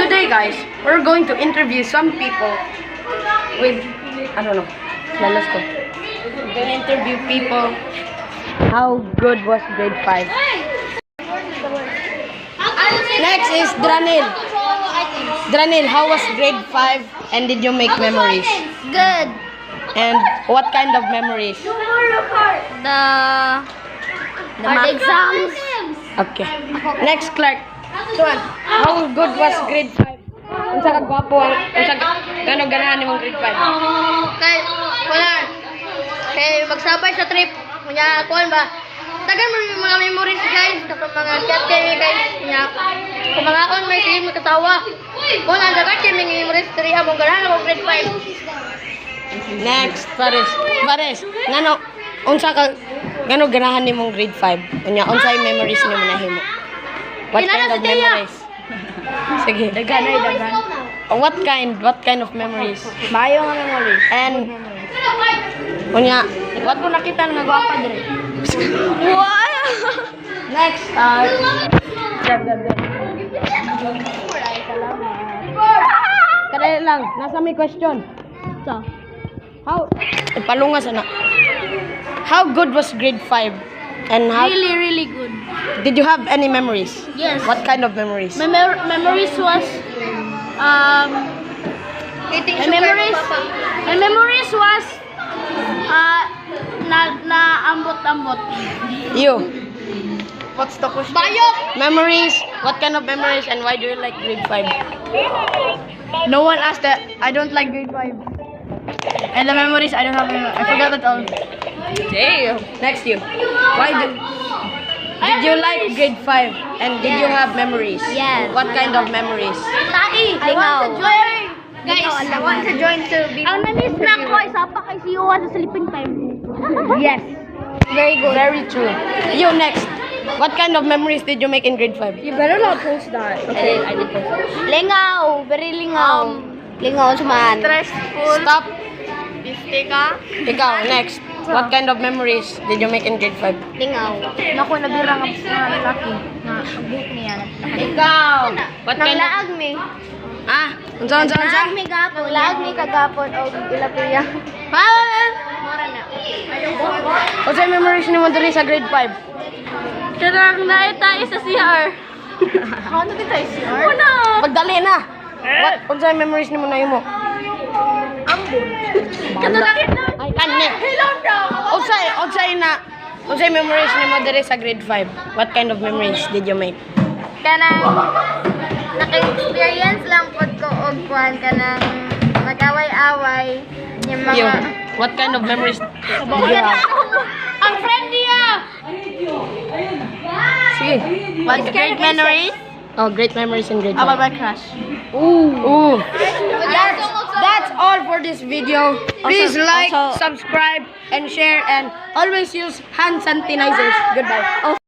today, guys, we're going to interview some people with, I don't know, let's go. We're going to interview people. How good was grade 5? Next is Dranil. Dranil, how was grade 5 and did you make memories? Good. And what kind of memories? The hard exams. Okay. Next, Clark. Swan, how good was grade 5? Unsa ka gwapo ang gano ganahan nimong grade 5? Kay wala. Kay magsabay sa trip. Kunya kuan ba? Tagan mo yung mga memories guys, kapag mga chat kay guys, kunya. Kung mga on may sige magkatawa. Kung ang dagat kay mga memories diri among ganahan ako grade 5. Next, Pares, ngano unsa ka gano ganahan nimong grade 5? Unya unsay memories nimo nahimo? What kind of memories? Sige, dagan. What kind of memories? Mayo nga memories. And unya, what mo nakita nga gwapa dire? Wow! Next, Kadali lang, nasa may question. So, Palunga sana. How good was grade 5? And how really good. did you have any memories? Yes. What kind of memories? My memories was my memories was na ambot. You. What's the question? Bayok. Memories. What kind of memories and why do you like grade 5? No one asked that. I don't like grade 5. And the memories I don't have. I forgot it all. Damn. Next you. Did you like grade 5 and did you have memories? Yes. What kind of memories? I want to join. Guys, I want to join to be. Ang nanis na ko isa pa kay Siwa sa sleeping time. Yes. Very good. Very true. You next. What kind of memories did you make in grade 5? You better not post that. Okay, I did post it. Lingaw, very lingaw. Lingaw man. Stressful. Stop. Bistika. Ikaw, next. What kind of memories did you make in grade 5? Lingaw. Naku, nabira nga laki. Na book niya. Ikaw. What kind of... Nanglaag mi. Unsa? Nanglaag mi gapon. Nanglaag mi kagapon. O, ila po yan. Mora na. Unsay memories nimo diri sa grade 5? Karang naitae sa CR. Ano kita CR? Una. Pagdali na. What unsay memories nimo nahimo? Katulad na. Ay kani. Hello, bro. Unsay memories nimo diri sa grade 5? What kind of memories did you make? Kanang naka-experience lang pod ko og kuan kanang mag-away-away yung You. mga What kind of memories did you have? ang friend niya. Sige. What great memories? Oh, great memories in grade 5. About my crush. Ooh. That's all for this video. Please like, subscribe, and share, and always use hand sanitizers. Goodbye.